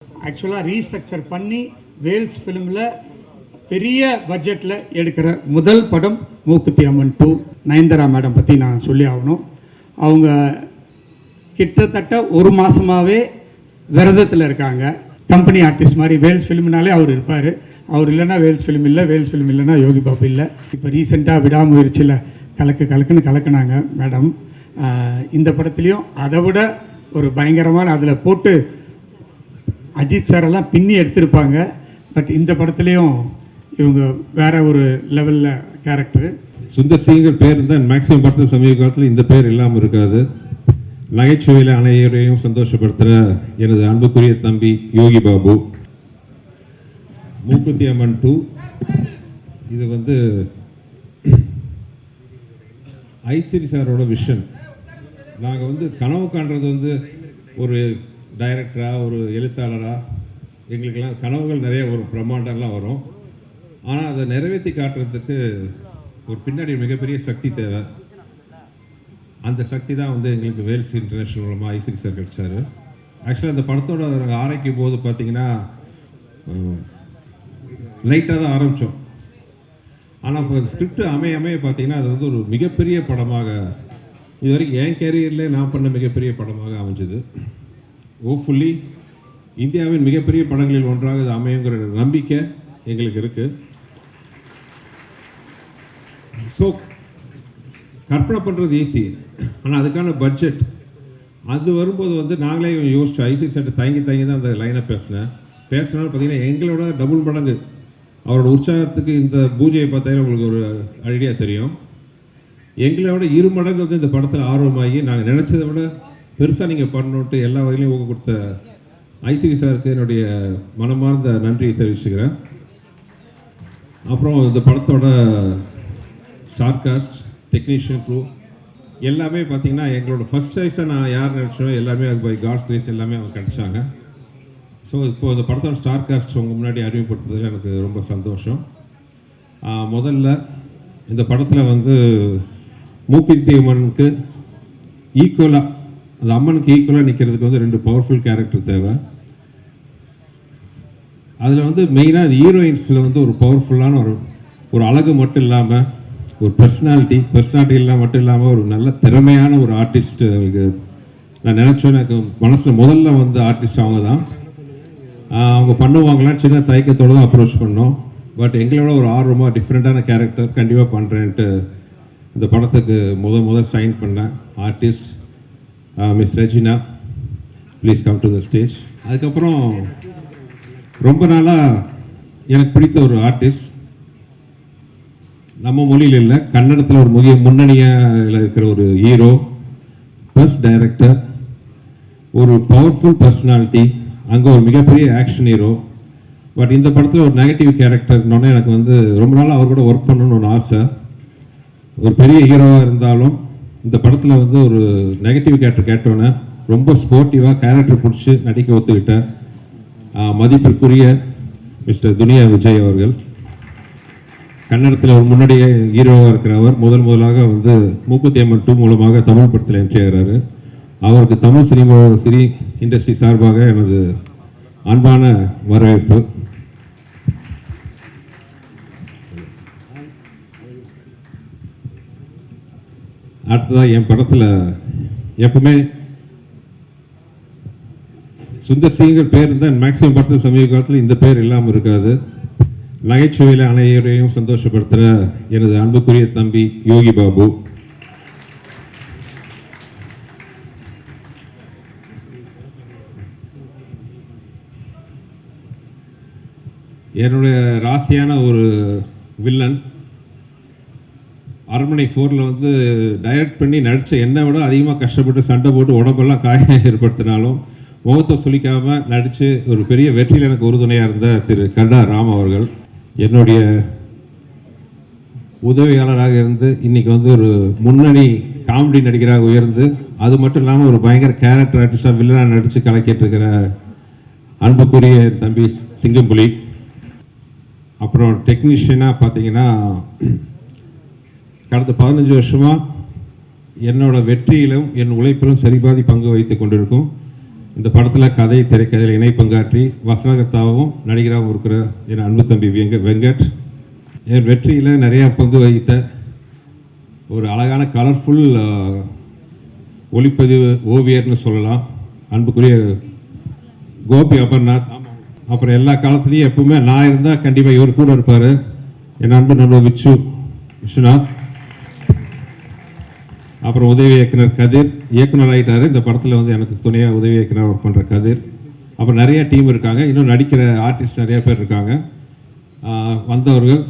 ஆக்சுவலாக ரீஸ்ட்ரக்சர் பண்ணி வேல்ஸ் ஃபிலிமில் பெரிய பட்ஜெட்டில் எடுக்கிற முதல் படம் மூக்குத்தி அம்மன் 2. நயன்தாரா மேடம் பற்றி நான் சொல்லி ஆகணும். அவங்க கிட்டத்தட்ட ஒரு மாதமாகவே விரதத்தில் இருக்காங்க. கம்பெனி ஆர்டிஸ்ட் மாதிரி வேல்ஸ் ஃபிலிம்னாலே அவர் இருப்பார். அவர் இல்லைன்னா வேல்ஸ் ஃபிலிம் இல்லை, வேல்ஸ் ஃபிலிம் இல்லைன்னா யோகி பாபு இல்லை. இப்போ ரீசெண்டாக விடாமுயற்சியில் கலக்குன்னு கலக்குனாங்க மேடம். இந்த படத்துலேயும் அதை விட ஒரு பயங்கரமான அதில் போட்டு அஜித் சாரெல்லாம் பின்னி எடுத்திருப்பாங்க. பட் இந்த படத்துலேயும் இவங்க வேற ஒரு லெவலில் கேரக்டரு. சுந்தர் சிங்கர் பேர் இருந்தால் மேக்ஸிமம் படத்தில் சமீப காலத்தில் இந்த பேர் இல்லாமல் இருக்காது. நகைச்சுவையில் அனைவரையும் சந்தோஷப்படுத்துகிற எனது அன்புக்குரிய தம்பி யோகி பாபு. மூக்குத்தி அம்மன் 2 இது ஐசிரி சாரோட விஷன். நாங்கள் கனவு காண்றது ஒரு டைரக்டராக, ஒரு எழுத்தாளராக, எங்களுக்கெல்லாம் கனவுகள் நிறைய ஒரு பிரம்மாண்டம்லாம் வரும். ஆனால் அதை நிறைவேற்றி காட்டுறதுக்கு ஒரு பின்னாடி மிகப்பெரிய சக்தி தேவை. அந்த சக்தி தான் எங்களுக்கு வேல்ஸ் இன்டர்நேஷ்னல் மூலமாக ஐசிரி சார் கிடைச்சார். ஆக்சுவலாக அந்த படத்தோட நாங்கள் ஆரம்பிக்கும் போது பார்த்திங்கன்னா லைட்டாக தான் ஆரம்பித்தோம். ஆனால் இப்போ ஸ்கிரிப்ட் அமைய பார்த்திங்கன்னா அது ஒரு மிகப்பெரிய படமாக இது வரைக்கும் என் கேரியரில் நான் பண்ண மிகப்பெரிய படமாக அமைஞ்சது. ஹோப்ஃபுல்லி இந்தியாவின் மிகப்பெரிய படங்களில் ஒன்றாக இது அமையுங்கிற நம்பிக்கை எங்களுக்கு இருக்குது. ஸோ கற்பனை பண்ணுறது ஈஸி, ஆனால் அதுக்கான பட்ஜெட் அது வரும்போது நாங்களே யோசிச்சோம். ஐசிரி சார்ட்ட தயங்கி தான் அந்த லைனை பேசினாலும் பார்த்தீங்கன்னா எங்களோட டபுள் மடங்கு அவரோட உற்சாகத்துக்கு இந்த பூஜையை பார்த்தாலும் உங்களுக்கு ஒரு ஐடியா தெரியும். எங்களோட 2 மடங்கு இந்த படத்தில் ஆர்வமாகி நாங்கள் நினச்சதை விட பெருசாக நீங்கள் பண்ணணுன்ட்டு எல்லா வகையிலையும் ஊக்கம் கொடுத்த ஐசிரி சாருக்கு என்னுடைய மனமார்ந்த நன்றியை தெரிவிச்சுக்கிறேன். அப்புறம் இந்த படத்தோட ஸ்டார் காஸ்ட், டெக்னீஷியன் க்ரூ எல்லாமே பார்த்திங்கன்னா எங்களோட ஃபஸ்ட் சாய்ஸாக நான் யார் நினச்சோம் எல்லாமே பை காட்ஸ் கிரேஸ் எல்லாமே அவங்க கிடச்சாங்க. ஸோ இப்போது இந்த படத்தோட ஸ்டார் காஸ்ட் உங்கள் முன்னாடி அறிமுகப்படுத்துறதுல எனக்கு ரொம்ப சந்தோஷம். முதல்ல இந்த படத்தில் மூக்குத்தி அம்மனுக்கு ஈக்குவலாக, அந்த அம்மனுக்கு ஈக்குவலாக நிற்கிறதுக்கு 2 பவர்ஃபுல் கேரக்டர் தேவை. அதில் மெயினாக அது ஹீரோயின்ஸில் ஒரு பவர்ஃபுல்லான ஒரு அழகு மட்டும் இல்லாமல் ஒரு பர்சனாலிட்டிலாம் மட்டும் இல்லாமல் ஒரு நல்ல திறமையான ஒரு ஆர்டிஸ்ட். அவங்களுக்கு நான் நினச்சோம், எனக்கு மனசில் முதல்ல ஆர்டிஸ்ட் அவங்க தான். அவங்க பண்ணுவாங்களான்னு சின்ன தயக்கத்தோடு தான் அப்ரோச் பண்ணோம். பட் எங்களோட ஒரு ஆர்வமாக டிஃப்ரெண்ட்டான கேரக்டர் கண்டிப்பாக பண்ணுறேன்ட்டு இந்த படத்துக்கு முதல் சைன் பண்ணேன் artist miss Regina. Please come to the stage. அதுக்கப்புறம் ரொம்ப நாளாக எனக்கு பிடித்த ஒரு ஆர்டிஸ்ட், நம்ம மொழியில் இல்லை, கன்னடத்தில் ஒரு முன்னணியில் இருக்கிற ஒரு ஹீரோ ப்ளஸ் டைரக்டர், ஒரு பவர்ஃபுல் பர்சனாலிட்டி, அங்கே ஒரு மிகப்பெரிய ஆக்ஷன் ஹீரோ. பட் இந்த படத்தில் ஒரு நெகட்டிவ் கேரக்டர்னோடனே எனக்கு ரொம்ப நாள் அவர் கூட ஒர்க் பண்ணணும்னு ஒரு ஆசை. ஒரு பெரிய ஹீரோவாக இருந்தாலும் இந்த படத்தில் ஒரு நெகட்டிவ் கேரக்டர் கேட்டோன்னே ரொம்ப ஸ்போர்ட்டிவாக கேரக்டர் பிடிச்சி நடிக்க ஒத்துக்கிட்டேன் மதிப்பிற்குரிய மிஸ்டர் துனியா விஜய் அவர்கள். கன்னடத்தில் ஒரு முன்னாடியே ஹீரோவாக இருக்கிறவர் முதலாக மூக்குத்தி அம்மன் 2 மூலமாக தமிழ் படத்தில் என்ட்ரி ஆகிறாரு. அவருக்கு தமிழ் சினி இண்டஸ்ட்ரி சார்பாக எனது அன்பான வரவேற்பு. அடுத்ததாக என் படத்தில் எப்பவுமே சுந்தர் சிங்கர் பேர் இருந்தால் மேக்ஸிமம் படத்தில் சமீப காலத்தில் இந்த பேர் இல்லாமல் இருக்காது. நகைச்சுவையில் அனைவரையும் சந்தோஷப்படுத்துகிற எனது அன்புக்குரிய தம்பி யோகி பாபு. என்னுடைய ராசியான ஒரு வில்லன். அரண்மனை 4ல் டைரக்ட் பண்ணி நடித்த என்னை விட அதிகமாக கஷ்டப்பட்டு சண்டை போட்டு உடம்பெல்லாம் காயம் ஏற்படுத்தினாலும் முகத்தை சொல்லிக்காமல் நடித்து ஒரு பெரிய வெற்றியில் எனக்கு உறுதுணையாக இருந்த திரு கண்டா ராம் அவர்கள் என்னுடைய உதவியாளராக இருந்து இன்றைக்கி ஒரு முன்னணி காமெடி நடிகராக உயர்ந்து, அது மட்டும் இல்லாமல் ஒரு பயங்கர கேரக்டர் ஆர்டிஸ்டாக வில்லனாக நடித்து கலக்கிட்டு அன்புக்குரிய தம்பி சிங்கம்புலி. அப்புறம் டெக்னீஷியனாக பார்த்தீங்கன்னா கடந்த 15 வருஷமாக என்னோட வெற்றியிலும் என் உழைப்பிலும் சரிபாதி பங்கு வைத்து கொண்டிருக்கும் இந்த படத்தில் கதை திரைக்கதையில் இணை பங்காற்றி வசனகர்த்தாவும் நடிகராகவும் இருக்கிற என் அன்பு தம்பி வெங்கட், என் வெற்றியில் நிறையா பங்கு வகித்த ஒரு அழகான கலர்ஃபுல் ஒளிப்பதிவு ஓவியர்னு சொல்லலாம் அன்புக்குரிய கோபி அமர்நாத். அப்புறம் எல்லா காலத்துலேயும் எப்பவுமே நான் இருந்தால் கண்டிப்பாக இவர் கூட இருப்பார் என் அன்பு நண்பர் விஸ்வநாத். அப்புறம் உதவி இயக்குனர் கதிர், இயக்குனர் ஆகிட்டார் இந்த படத்தில் வந்து எனக்கு துணையாக உதவி இயக்குனர் ஒர்க் பண்ணுற கதிர். அப்புறம் நிறைய டீம் இருக்காங்க, இன்னும் நடிக்கிற ஆர்டிஸ்ட் நிறைய பேர் இருக்காங்க. வந்தவர்கள்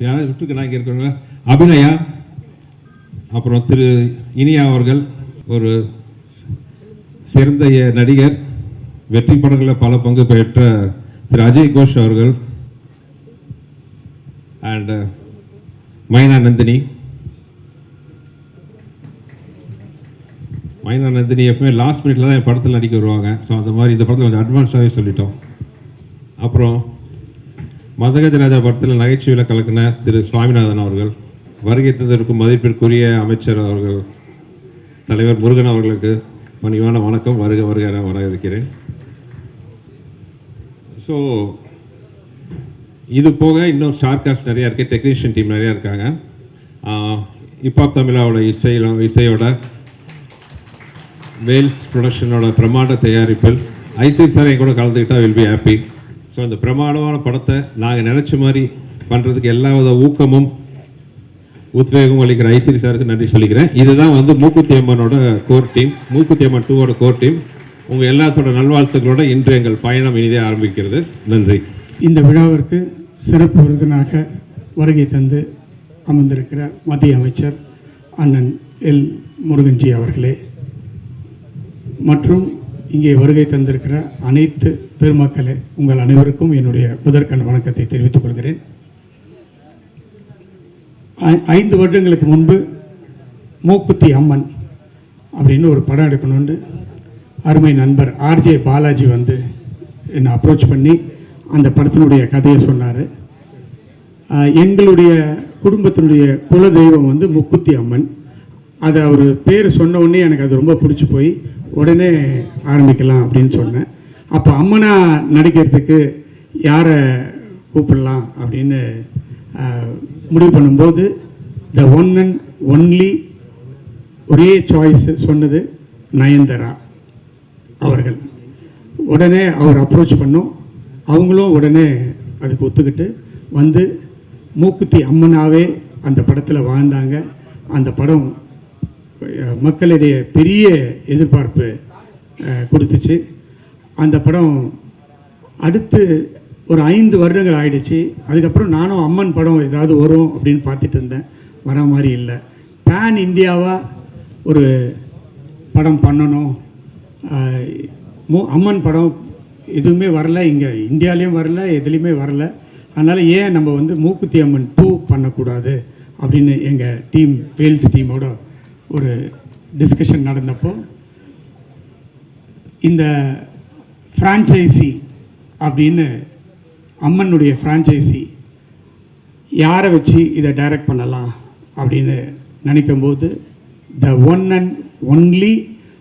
யாராவது விட்டுருக்கு நான் இங்கே இருக்கிறவங்க அபிநயா, அப்புறம் திரு இனியா அவர்கள் ஒரு சிறந்த நடிகர், வெற்றி படங்களில் பல பங்கு பெற்ற திரு அஜய் கோஷ் அவர்கள், அண்ட் மைனா நந்தினி. மைனா நந்தினி எப்பவுமே லாஸ்ட் மினிட்ல தான் என் படத்தில் நடிக்க வருவாங்க. ஸோ அந்த மாதிரி இந்த படத்தில் கொஞ்சம் அட்வான்ஸாகவே சொல்லிட்டோம். அப்புறம் மதகஜராஜா படத்தில் நகைச்சுவையில் கலக்கின திரு சுவாமிநாதன் அவர்கள், வருகை தந்திருக்கும் மதிப்பிற்குரிய அமைச்சர் அவர்கள் தலைவர் முருகன் அவர்களுக்கு பணிவான வணக்கம், வருக வருக என வரவேற்கிறேன். ஸோ இது போக இன்னும் ஸ்டார் காஸ்ட் நிறையா இருக்குது, டெக்னீஷியன் டீம் நிறையா இருக்காங்க. ஹிப்ஹாப் தமிழாவோட இசையோட வேல்ஸ் ப்ரொடக்ஷனோட பிரமாண்ட தயாரிப்பில் ஐசி சார் என் கூட கலந்துக்கிட்டால் வில் பி ஹாப்பி. ஸோ அந்த பிரமாண்டமான படத்தை நாங்கள் நினச்ச மாதிரி பண்ணுறதுக்கு எல்லா வித ஊக்கமும் உத்வேகமும் அளிக்கிற ஐசி சாருக்கு நன்றி சொல்லிக்கிறேன். இதுதான் வந்து மூக்குத்தி அம்மனோட core team, Mookuthi Amman 2ஓட core team. உங்கள் எல்லாத்தோட நல்வாழ்த்துக்களோட இன்று எங்கள் பயணம் இனிதே ஆரம்பிக்கிறது. நன்றி. இந்த விழாவிற்கு சிறப்பு விருதினாக வருகை தந்து அமர்ந்திருக்கிற மத்திய அமைச்சர் அண்ணன் எல் முருகன்ஜி அவர்களே, மற்றும் இங்கே வருகை தந்திருக்கிற அனைத்து பெருமக்களே, உங்கள் அனைவருக்கும் என்னுடைய முதற்கண் வணக்கத்தை தெரிவித்துக் கொள்கிறேன். 5 வருடங்களுக்கு முன்பு மூக்குத்தி அம்மன் அப்படின்னு ஒரு படம் எடுக்கணும்னு அருமை நண்பர் ஆர்ஜே பாலாஜி வந்து என்னை அப்ரோச் பண்ணி அந்த படத்தினுடைய கதையை சொன்னார். எங்களுடைய குடும்பத்தினுடைய குலதெய்வம் வந்து மூக்குத்தி அம்மன். அதை அவர் பேர் சொன்ன உடனே எனக்கு அது ரொம்ப பிடிச்சி போய் உடனே ஆரம்பிக்கலாம் அப்படின்னு சொன்னேன். அப்போ அம்மனா நடிக்கிறதுக்கு யாரை கூப்பிடலாம் அப்படின்னு முடிவு பண்ணும்போது த ஒன் அண்ட் ஒன்லி ஒரே சாய்ஸ் சொன்னது நயன்தாரா அவர்கள். உடனே அவர் அப்ரோச் பண்ணோம், அவங்களும் உடனே அதுக்கு ஒத்துக்கிட்டு வந்து மூக்குத்தி அம்மனாவே அந்த படத்தில் வாழ்ந்தாங்க. அந்த படம் மக்களிடையே பெரிய எதிர்பார்ப்பு கொடுத்துச்சு. அந்த படம் அடுத்து ஒரு 5 வருடங்கள் ஆயிடுச்சு. அதுக்கப்புறம் நானும் அம்மன் படம் ஏதாவது வரும் அப்படின்னு பார்த்துட்டு இருந்தேன், வர மாதிரி இல்லை. பேன் இந்தியாவாக ஒரு படம் பண்ணணும், அம்மன் படம் எதுவுமே வரல, இங்கே இந்தியாலேயும் வரல, எதுலேயுமே வரல. அதனால் ஏன் நம்ம வந்து மூக்குத்தி அம்மன் 2 பண்ணக்கூடாது அப்படின்னு எங்கள் டீம், வேல்ஸ் டீமோட ஒரு டிஸ்கஷன் நடந்தப்போ இந்த ஃப்ரான்ச்சைசி அப்படின்னு அம்மனுடைய ஃப்ரான்ச்சைசி யாரை வச்சு இதை டைரக்ட் பண்ணலாம் அப்படின்னு நினைக்கும்போது the one and only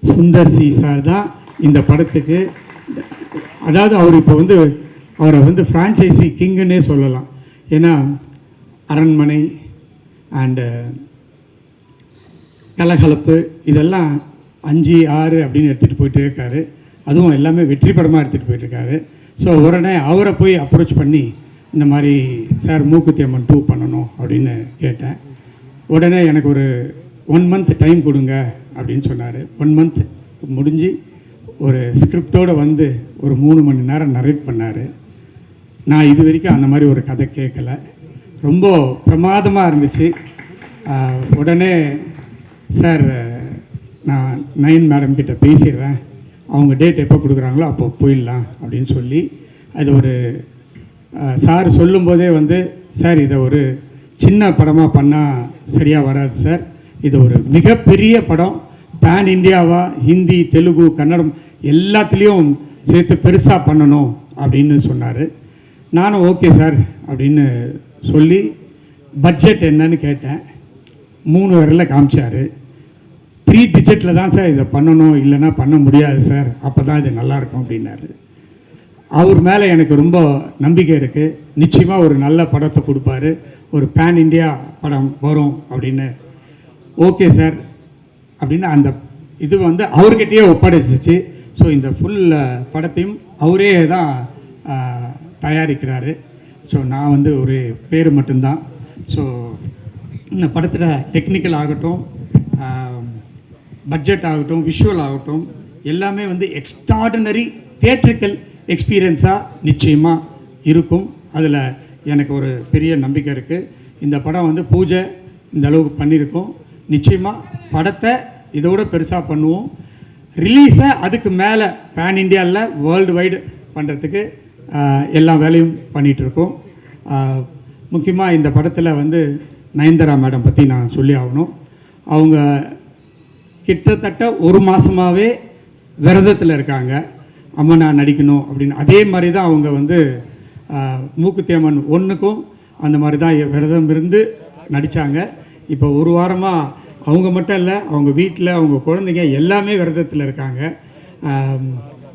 Sundar C sir தான் இந்த படத்துக்கு, அதாவது அவர் இப்போ வந்து அவரை வந்து ஃப்ரான்ச்சைசி கிங்குன்னே சொல்லலாம். ஏன்னா அரண்மனை அண்டு கலகலப்பு இதெல்லாம் 5, 6 அப்படின்னு எடுத்துகிட்டு போயிட்டே இருக்காரு. அதுவும் எல்லாமே வெற்றி படமாக எடுத்துகிட்டு போயிட்டுருக்காரு. ஸோ உடனே அவரை போய் அப்ரோச் பண்ணி இந்த மாதிரி சார் மூக்குத்தி அம்மன் 2 பண்ணணும் அப்படின்னு கேட்டேன். உடனே எனக்கு ஒரு 1 மந்த் டைம் கொடுங்க அப்படின்னு சொன்னார். 1 மந்த் முடிஞ்சு ஒரு ஸ்கிரிப்டோடு வந்து ஒரு 3 மணி நேரம் நரேட் பண்ணார். நான் இது வரைக்கும் அந்த மாதிரி ஒரு கதை கேட்கல, ரொம்ப பிரமாதமாக இருந்துச்சு. உடனே சார் நான் நயன் மேடம் கிட்ட பேசிடுறேன், அவங்க டேட் எப்போ கொடுக்குறாங்களோ அப்போ போயிடலாம் அப்படின்னு சொல்லி, அது ஒரு சார் சொல்லும்போதே வந்து சார் இதை ஒரு சின்ன படமாக பண்ணால் சரியாக வராது சார், இது ஒரு மிகப்பெரிய படம், பேன் இந்தியாவாக ஹிந்தி, தெலுங்கு, கன்னடம் எல்லாத்துலேயும் சேர்த்து பெருசாக பண்ணணும் அப்படின்னு சொன்னார். நானும் ஓகே சார் அப்படின்னு சொல்லி பட்ஜெட் என்னன்னு கேட்டேன். 3 விரலில் காமிச்சார். 3 டிஜிட்டில் தான் சார் இதை பண்ணணும், இல்லைன்னா பண்ண முடியாது சார், அப்போ தான் இது நல்லாயிருக்கும் அப்படின்னாரு. அவர் மேலே எனக்கு ரொம்ப நம்பிக்கை இருக்குது. நிச்சயமாக ஒரு நல்ல படத்தை கொடுப்பாரு, ஒரு பேன் இண்டியா படம் வரும் அப்படின்னு. ஓகே சார் அப்படின்னு அந்த இது வந்து அவர்கிட்டயே ஒப்படைச்சிச்சு. ஸோ இந்த ஃபுல் படத்தையும் அவரே தான் தயாரிக்கிறாரு. ஸோ நான் வந்து ஒரு பேர் மட்டும்தான். ஸோ இந்த படத்தில் டெக்னிக்கல் ஆகட்டும், பட்ஜெட் ஆகட்டும், விஷுவல் ஆகட்டும், எல்லாமே வந்து எக்ஸ்ட்ராடினரி தியேட்ரிக்கல் எக்ஸ்பீரியன்ஸாக நிச்சயமாக இருக்கும். அதில் எனக்கு ஒரு பெரிய நம்பிக்கை இருக்குது. இந்த படம் வந்து பூஜை இந்த அளவுக்கு பண்ணியிருக்கோம். நிச்சயமாக படத்தை இதோட பெருசாக பண்ணுவோம். ரிலீஸை அதுக்கு மேலே பேன் இண்டியாவில் வேர்ல்டு வைடு பண்ணுறதுக்கு எல்லா வேலையும் பண்ணிகிட்ருக்கோம். முக்கியமாக இந்த படத்தில் வந்து நயன்தாரா மேடம் பற்றி நான் சொல்லி ஆகணும். அவங்க கிட்டத்தட்ட 1 மாதமாகவே விரதத்தில் இருக்காங்க. அம்மா நான் நடிக்கணும் அப்படின்னு. அதே மாதிரி தான் அவங்க வந்து மூக்குத்தி அம்மன் 1க்கும் அந்த மாதிரி தான் விரதம் இருந்து நடித்தாங்க. இப்போ 1 வாரமாக அவங்க மட்டும் இல்லை, அவங்க வீட்டில் அவங்க குழந்தைங்க எல்லாமே விரதத்தில் இருக்காங்க.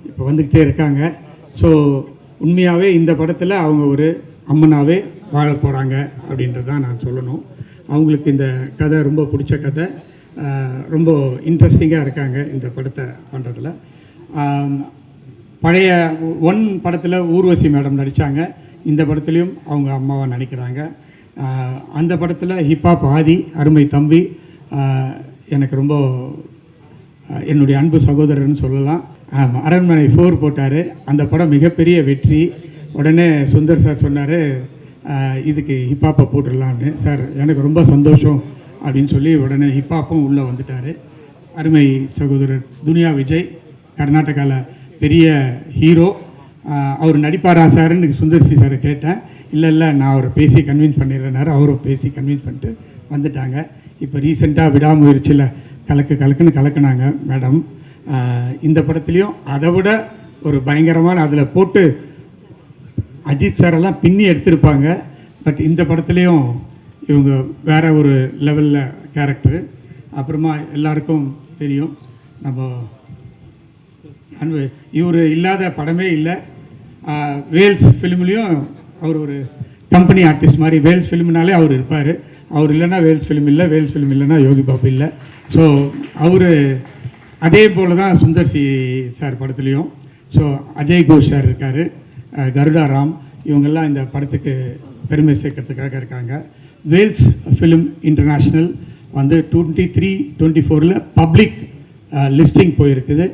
இப்போ வந்துக்கிட்டே இருக்காங்க. ஸோ உண்மையாகவே இந்த படத்தில் அவங்க ஒரு அம்மனாகவே வாழ போகிறாங்க அப்படின்றது தான் நான் சொல்லணும். அவங்களுக்கு இந்த கதை ரொம்ப பிடிச்ச கதை, ரொம்ப இன்ட்ரெஸ்டிங்காக இருக்காங்க இந்த படத்தை பண்ணுறதுல. பழைய 1 படத்தில் ஊர்வசி மேடம் நடித்தாங்க. இந்த படத்துலேயும் அவங்க அம்மாவை நடிக்கிறாங்க. அந்த படத்தில் ஹிப்ஹாப் ஆதி அருமை தம்பி எனக்கு ரொம்ப என்னுடைய அன்பு சகோதரர்னு சொல்லலாம். அரண்மனை 4 போட்டார். அந்த படம் மிகப்பெரிய வெற்றி. உடனே சுந்தர் சார் சொன்னார், இதுக்கு ஹிப்ஹாப்பை போட்டுடலான்னு. சார் எனக்கு ரொம்ப சந்தோஷம் அப்படின்னு சொல்லி உடனே ஹிப்ஹாப்பும் உள்ளே வந்துட்டார். அருமை சகோதரர் துனியா விஜய் கர்நாடகாவில் பெரிய ஹீரோ. அவர் நடிப்பாரா சார்ன்னு சுந்தர்சி சாரை கேட்டேன். இல்லை நான் அவரை பேசி கன்வின்ஸ் பண்ணிடுறேனாரு. அவரும் பேசி கன்வின்ஸ் பண்ணிட்டு வந்துட்டாங்க. இப்போ ரீசெண்டாக விடாமுயற்சியில் கலக்குன்னு கலக்குனாங்க மேடம். இந்த படத்துலேயும் அதை விட ஒரு பயங்கரமான அதில் போட்டு அஜித் சாரெல்லாம் பின்னி எடுத்திருப்பாங்க. பட் இந்த படத்துலேயும் இவங்க வேறு ஒரு லெவலில் கேரக்டரு. அப்புறமா எல்லாருக்கும் தெரியும், நம்ம இவர் இல்லாத படமே இல்லை. வேல்ஸ் ஃபிலிம்லேயும் அவர் ஒரு கம்பெனி ஆர்டிஸ்ட் மாதிரி. வேல்ஸ் ஃபிலிம்னாலே அவர் இருப்பார். அவர் இல்லைன்னா வேல்ஸ் ஃபிலிம் இல்லை, வேல்ஸ் ஃபிலிம் இல்லைன்னா யோகி பாபு இல்லை. ஸோ அவர் அதே போல் தான் சுந்தர்சி சார் படத்துலேயும். ஸோ அஜய் கோஷ் சார் இருக்கார், கருடா ராம், இவங்கெல்லாம் இந்த படத்துக்கு பெருமை சேர்க்கறதுக்காக இருக்காங்க. வேல்ஸ் ஃபிலிம் இன்டர்நேஷ்னல் வந்து 23-24 பப்ளிக் லிஸ்டிங் போயிருக்குது.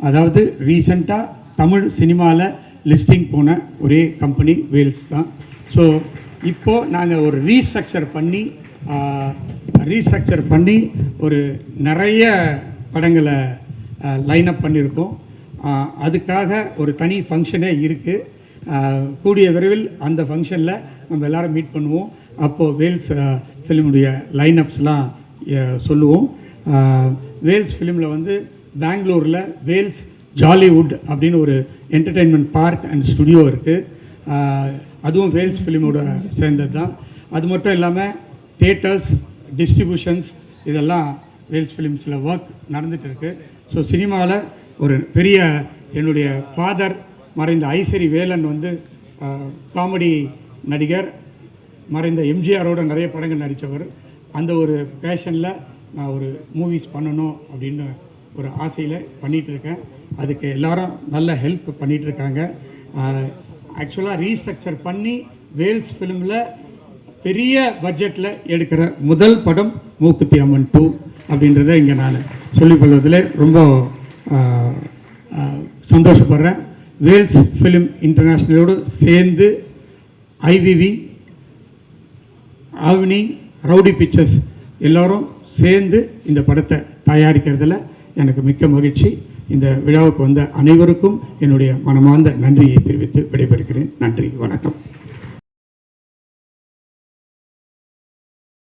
அதாவது ரீசெண்டாக தமிழ் சினிமாவில் லிஸ்டிங் போன ஒரே கம்பெனி வேல்ஸ் தான். ஸோ இப்போது நாங்கள் ஒரு ரீஸ்ட்ரக்சர் பண்ணி ஒரு நிறைய படங்களை லைனப் பண்ணியிருக்கோம். அதுக்காக ஒரு தனி ஃபங்க்ஷனே இருக்குது. கூடிய விரைவில் அந்த ஃபங்க்ஷனில் நம்ம எல்லோரும் மீட் பண்ணுவோம். அப்போது வேல்ஸ் ஃபிலிமுடைய லைனப்ஸ்லாம் சொல்லுவோம். வேல்ஸ் ஃபிலிமில் வந்து பெங்களூரில் வேல்ஸ் ஜாலிவுட் அப்படின்னு ஒரு என்டர்டெயின்மெண்ட் பார்க் அண்ட் ஸ்டுடியோ இருக்குது. அதுவும் வேல்ஸ் ஃபிலிமோட சேர்ந்தது தான். அது மட்டும் இல்லாமல் தியேட்டர்ஸ், டிஸ்ட்ரிபியூஷன்ஸ் இதெல்லாம் வேல்ஸ் ஃபிலிம்ஸில் ஒர்க் நடந்துகிட்டு இருக்குது. ஸோ சினிமாவில் ஒரு பெரிய என்னுடைய ஃபாதர் மறைந்த ஐசரி வேலன் வந்து காமெடி நடிகர், மறைந்த எம்ஜிஆரோட நிறைய படங்கள் நடித்தவர். அந்த ஒரு பேஷனில் நான் ஒரு மூவிஸ் பண்ணணும் அப்படின்னு ஒரு ஆசையில் பண்ணிகிட்ருக்கேன். அதுக்கு எல்லாரும் நல்ல ஹெல்ப் பண்ணிகிட்ருக்காங்க. ஆக்சுவலாக ரீஸ்ட்ரக்சர் பண்ணி வேல்ஸ் ஃபிலிமில் பெரிய பட்ஜெட்டில் எடுக்கிற முதல் படம் மூக்குத்தி அம்மன் 2 அப்படின்றத இங்கே நான் சொல்லிக்கொள்வதில் ரொம்ப சந்தோஷப்படுறேன். வேல்ஸ் ஃபிலிம் இன்டர்நேஷ்னலோடு சேர்ந்து ஐவிவி, ஆவினி, ரவுடி பிக்சர்ஸ் எல்லோரும் சேர்ந்து இந்த படத்தை தயாரிக்கிறதுல எனக்கு மிக்க மகிழ்ச்சி. இந்த விழாவுக்கு வந்த அனைவருக்கும் என்னுடைய மனமார்ந்த நன்றியை தெரிவித்து விடைபெறுகிறேன். நன்றி, வணக்கம்.